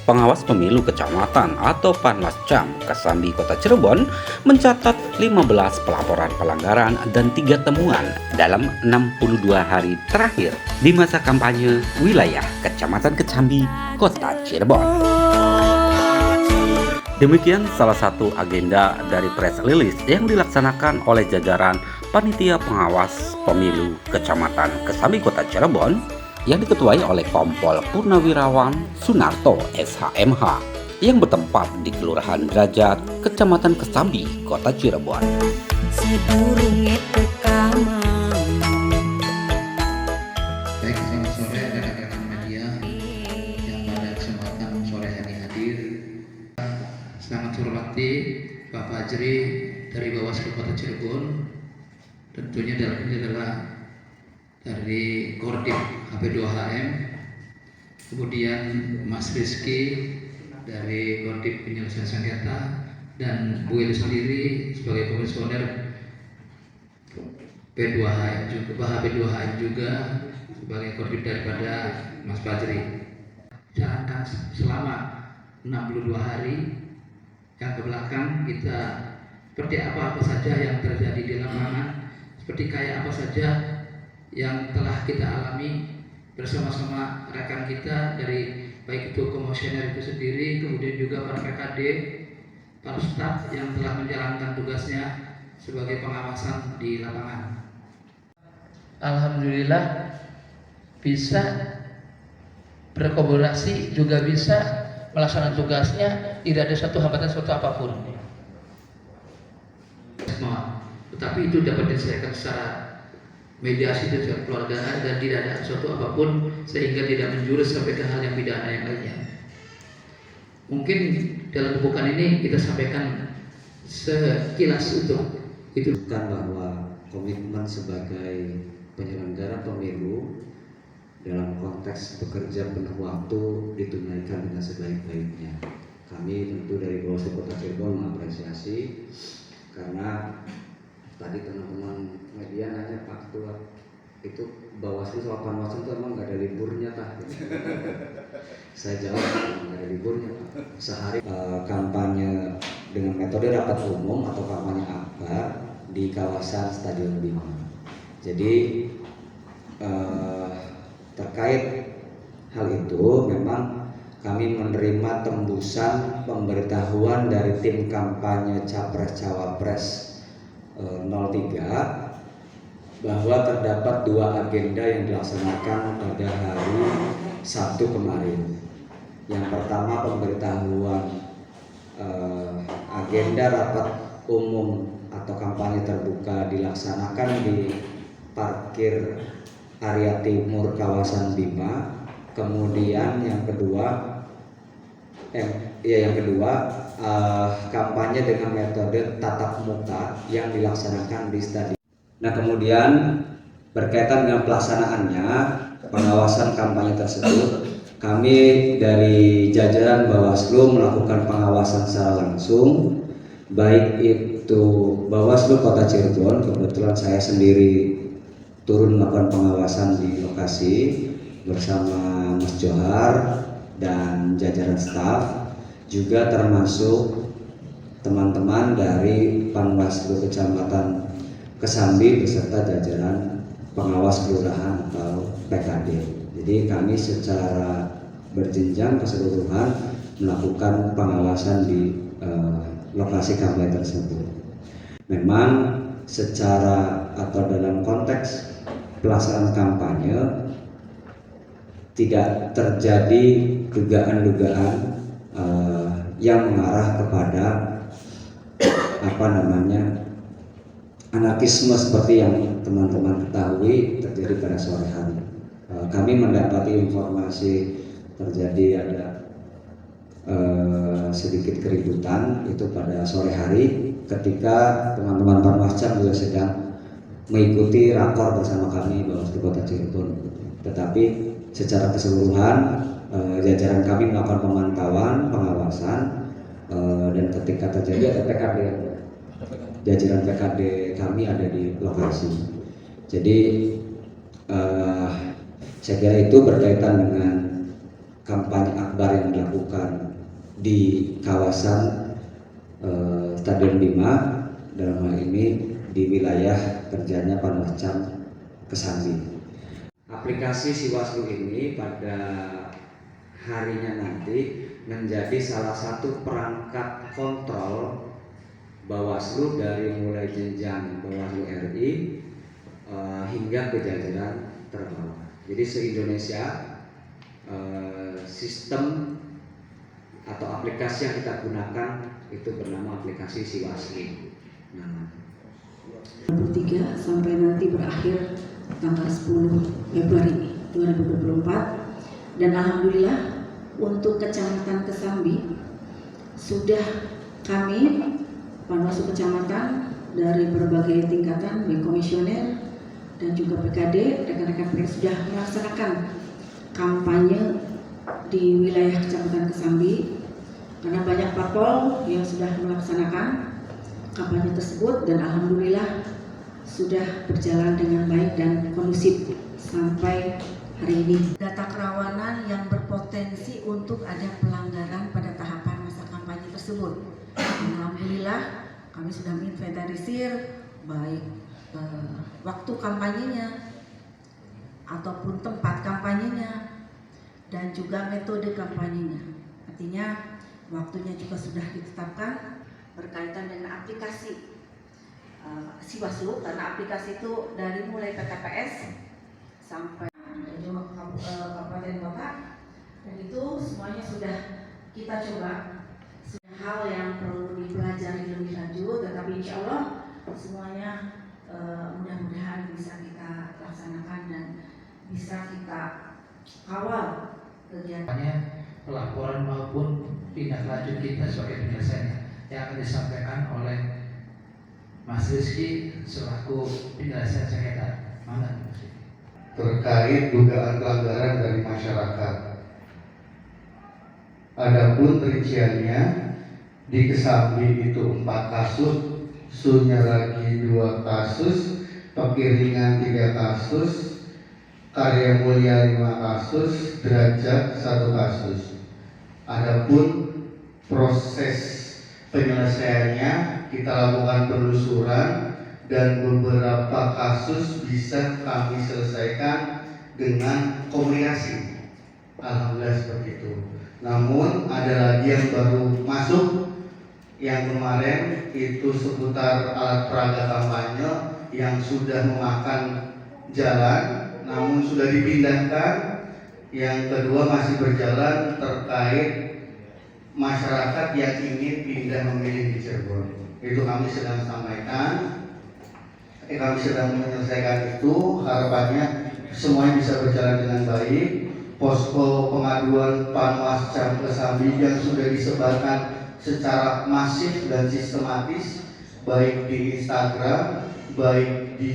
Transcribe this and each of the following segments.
Pengawas Pemilu Kecamatan atau Panwascam Kesambi Kota Cirebon mencatat 15 pelaporan pelanggaran dan 3 temuan dalam 62 hari terakhir di masa kampanye wilayah Kecamatan Kesambi Kota Cirebon. Demikian salah satu agenda dari press release yang dilaksanakan oleh jajaran Panitia Pengawas Pemilu Kecamatan Kesambi Kota Cirebon yang diketuai oleh Kompol Purnawirawan Sunarto SHMH yang bertempat di Kelurahan Derajat, Kecamatan Kesambi, Kota Cirebon. Baik, selamat sore rekan-rekan media yang pada kesempatan sore hari hadir. Sangat hormati Pak Fajri dari Bawaslu Kota Cirebon. Tentunya dalam ini adalah dari Kordit HP2HM, kemudian Mas Rizky dari Kordit Penyelesaian Sengketa, dan Bu Eli sendiri sebagai komisioner P2HM juga sebagai Kordit daripada Mas Fajri. Jalankan selama 62 hari yang kebelakang kita seperti apa saja yang terjadi di lapangan, seperti kayak apa saja yang telah kita alami bersama-sama rekan kita dari baik itu komisioner itu sendiri, kemudian juga para PKD, para staf yang telah menjalankan tugasnya sebagai pengawasan di lapangan. Alhamdulillah bisa berkolaborasi, juga bisa melaksanakan tugasnya, tidak ada satu hambatan suatu apapun. Tetapi itu dapat diselesaikan secara mediasi dan kekeluargaan dan tidak ada sesuatu apapun sehingga tidak menjurus sampai ke hal yang pidana yang lainnya. Mungkin dalam pembukaan ini kita sampaikan sekilas untuk itu. Bahwa komitmen sebagai penyelenggara pemilu dalam konteks bekerja penuh waktu ditunaikan dengan sebaik-baiknya. Kami tentu dari Bawaslu Kota Cirebon mengapresiasi karena tadi teman-teman media nanya, Pak Ketua, itu Bawaslu sama Panwaslu itu emang nggak ada liburnya tah? Saya jawab, nggak ada liburnya Pak. Sehari kampanye dengan metode rapat umum atau kampanye akbar di kawasan Stadion Bima. Jadi terkait hal itu memang kami menerima tembusan pemberitahuan dari tim kampanye Capres-Cawapres 03 bahwa terdapat 2 agenda yang dilaksanakan pada hari Sabtu kemarin. Yang pertama, pemberitahuan agenda rapat umum atau kampanye terbuka dilaksanakan di parkir area timur kawasan Bima. Kemudian yang kedua kampanye dengan metode tatap muka yang dilaksanakan di stadion. Nah, kemudian berkaitan dengan pelaksanaannya pengawasan kampanye tersebut, kami dari jajaran Bawaslu melakukan pengawasan secara langsung, baik itu Bawaslu Kota Cirebon, kebetulan saya sendiri turun melakukan pengawasan di lokasi bersama Mas Johar dan jajaran staf, juga termasuk teman-teman dari Panwaslu Kecamatan Kesambi beserta jajaran pengawas kelurahan atau PKD. Jadi kami secara berjenjang keseluruhan melakukan pengawasan di lokasi kampanye tersebut. Memang secara atau dalam konteks pelaksanaan kampanye tidak terjadi dugaan-dugaan yang mengarah kepada anarkisme seperti yang teman-teman ketahui terjadi pada sore hari. Kami mendapati informasi terjadi ada sedikit keributan itu pada sore hari ketika teman-teman Panwascam juga sedang mengikuti rakor bersama kami Bawaslu Kota Cirebon. Tetapi secara keseluruhan jajaran kami melakukan pemantauan, pengawasan, dan ketika terjadi ada PKD, jajaran PKD kami ada di lokasi. Jadi saya kira itu berkaitan dengan kampanye akbar yang dilakukan di kawasan Stadion Bima, dalam hal ini di wilayah kerjanya Panwascam Kesambi. Aplikasi Siwaslu ini pada harinya nanti menjadi salah satu perangkat kontrol Bawaslu dari mulai jenjang Bawaslu RI hingga ke jajaran terbawah. Jadi se-Indonesia sistem atau aplikasi yang kita gunakan itu bernama aplikasi Siwaslu. 23 sampai nanti berakhir tanggal 10 Februari 2024, dan alhamdulillah untuk Kecamatan Kesambi sudah kami Panwaslu Kecamatan dari berbagai tingkatan, baik komisioner dan juga PKD, rekan-rekan PKD sudah melaksanakan kampanye di wilayah Kecamatan Kesambi, karena banyak parpol yang sudah melaksanakan kampanye tersebut, dan alhamdulillah sudah berjalan dengan baik dan kondusif sampai hari ini. Data kerawanan yang berpotensi untuk ada pelanggaran pada tahapan masa kampanye tersebut. Alhamdulillah kami sudah menginventarisir baik waktu kampanyenya ataupun tempat kampanyenya dan juga metode kampanyenya. Artinya waktunya juga sudah ditetapkan berkaitan dengan aplikasi Siwaslu, karena aplikasi itu dari mulai PTPS sampai kabupaten kota, dan itu semuanya sudah kita coba. Hal yang perlu dipelajari lebih lanjut, tetapi insya Allah semuanya mudah-mudahan bisa kita laksanakan dan bisa kita kawal kegiatannya, pelaporan maupun tindak lanjut kita sebagai penyelesaian yang akan disampaikan oleh Mas Rizky selaku penyelesaian sengketa. Mana? Terkait dugaan pelanggaran dari masyarakat. Adapun rinciannya di Kesambi itu 4 kasus, Sunyaragi 2 kasus, Pekiringan 3 kasus, Karya Mulia 5 kasus, Derajat 1 kasus. Adapun proses penyelesaiannya kita lakukan penelusuran dan beberapa kasus bisa kami selesaikan dengan komunikasi. Alhamdulillah seperti itu. Namun ada lagi yang baru masuk, yang kemarin itu seputar alat peraga kampanye yang sudah memakan jalan, namun sudah dipindahkan. Yang kedua masih berjalan terkait masyarakat yang ingin pindah memilih di Cirebon. Itu kami sedang sampaikan, kami sedang menyelesaikan itu. Harapannya semuanya bisa berjalan dengan baik. Posko pengaduan Panwascam Kesambi yang sudah disebarkan secara masif dan sistematis, baik di Instagram, baik di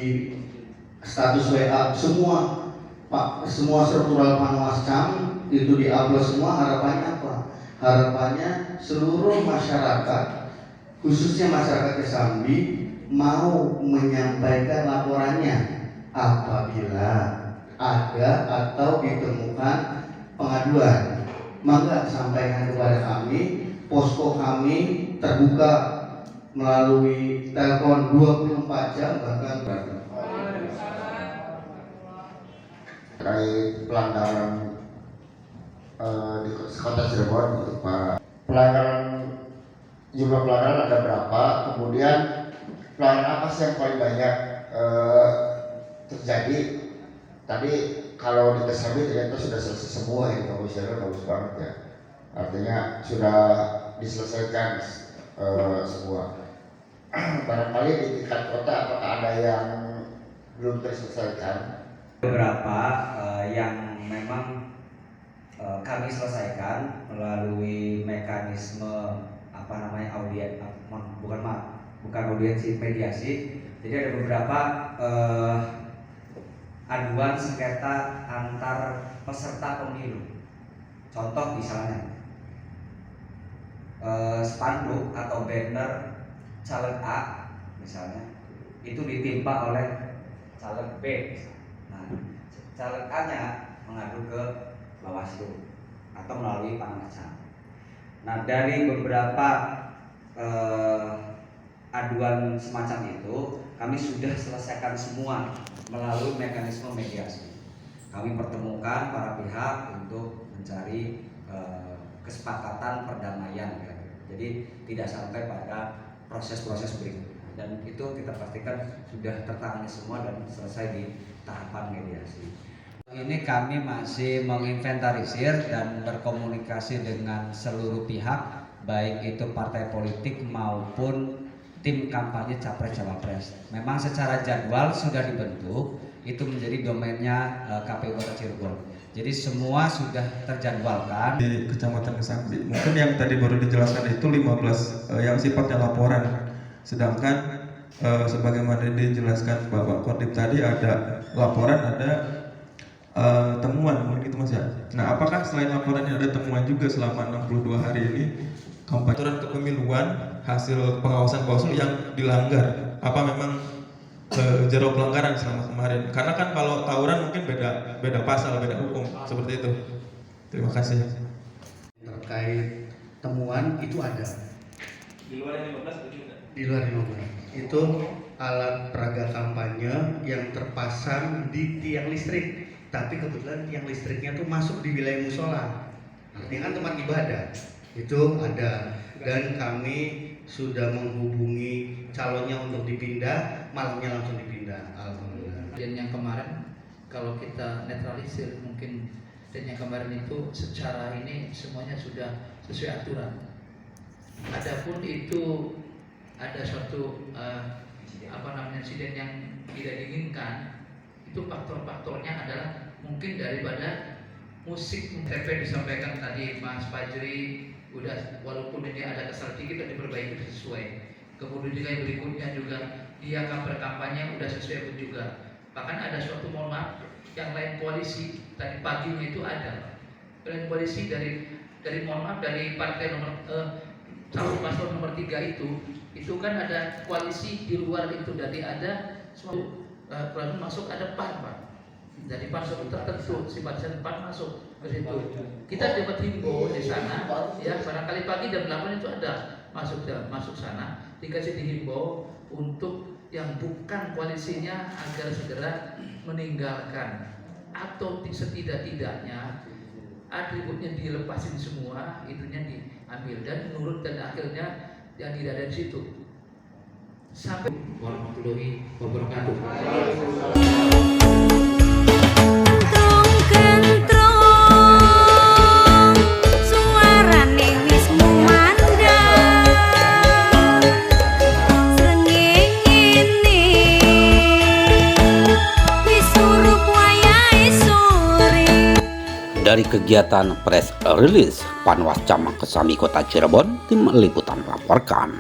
status WA, semua struktural Panwascam itu diupload semua. Harapannya apa? Harapannya seluruh masyarakat, khususnya masyarakat Kesambi, mau menyampaikan laporannya apabila ada atau ditemukan pengaduan, maka sampaikan kepada kami. Posko kami terbuka melalui telepon 24 jam bahkan terkait pelanggaran di kota Cirebon untuk Pak. Jumlah pelanggaran ada berapa? Kemudian pelanggaran apa sih yang paling banyak terjadi? Tadi kalau di Kesambi ternyata sudah selesai semua, ini komisioner bagus banget ya. Artinya sudah diselesaikan semua. Barangkali di tingkat kota apakah ada yang belum terselesaikan? Beberapa yang memang kami selesaikan melalui mekanisme bukan audiensi, mediasi. Jadi ada beberapa aduan sengketa antar peserta pemilu. Contoh misalnya spanduk atau banner caleg A misalnya itu ditimpa oleh caleg B. Nah, caleg A-nya mengadu ke Bawaslu atau melalui Panwascam. Nah, dari beberapa aduan semacam itu kami sudah selesaikan semua melalui mekanisme mediasi. Kami pertemukan para pihak untuk mencari kesepakatan perdamaian, ya. Jadi tidak sampai pada proses-proses berikutnya, dan itu kita pastikan sudah tertangani semua dan selesai di tahapan mediasi. Ini kami masih menginventarisir dan berkomunikasi dengan seluruh pihak, baik itu partai politik maupun tim kampanye Capres-Cawapres. Memang secara jadwal sudah dibentuk, itu menjadi domainnya KPU Kota Cirebon. Jadi semua sudah terjadwalkan. Di Kecamatan Kesambi, mungkin yang tadi baru dijelaskan itu 15 yang sifatnya laporan. Sedangkan sebagaimana dijelaskan Bapak Kodim tadi, ada laporan, ada temuan, mungkin itu Mas ya. Nah, apakah selain laporan ada temuan juga selama 62 hari ini kampanye aturan kepemiluan hasil pengawasan Bawaslu yang dilanggar? Apa memang jero pelanggaran selama kemarin? Karena kan kalau tawuran mungkin beda pasal, beda hukum, seperti itu. Terima kasih. Terkait temuan itu ada. Di luar 15 juga? Di luar 15. Itu alat peraga kampanye yang terpasang di tiang listrik. Tapi kebetulan tiang listriknya tuh masuk di wilayah musola. Artinya kan tempat ibadah. Itu ada. Dan kami sudah menghubungi calonnya untuk dipindah, malamnya langsung dipindah. Alhamdulillah. Dan yang kemarin kalau kita netralisir mungkin, dan yang kemarin itu secara ini semuanya sudah sesuai aturan. Adapun itu ada suatu insiden yang tidak diinginkan, itu faktor-faktornya adalah mungkin daripada musik. TP disampaikan tadi Mas Fajri, udah walaupun ini ada kesalahan dikit dan diperbaiki sesuai. Kemudian juga yang berikutnya juga dia kampanye udah sesuai pun juga. Bahkan ada suatu, mohon maaf, yang lain koalisi tadi paginya itu ada lain koalisi dari mohon maaf dari partai nomor calon paslon nomor 3 itu kan ada koalisi di luar itu, jadi ada suatu masuk ada PAN, Pak. Jadi PAN tertentu simpatisan PAN masuk ke situ. Kita dapat himbau di sana, ya barangkali pagi jam 8 itu ada masuk sana, dikasih dihimbau untuk yang bukan koalisinya agar segera meninggalkan, atau setidak-tidaknya atributnya dilepasin semua, itunya diambil dan nurut, dan akhirnya yang tidak ada di situ. Sampai warahmatullahi wabarakatuh. Dari kegiatan press release Panwascam Kesambi Kota Cirebon, tim liputan melaporkan.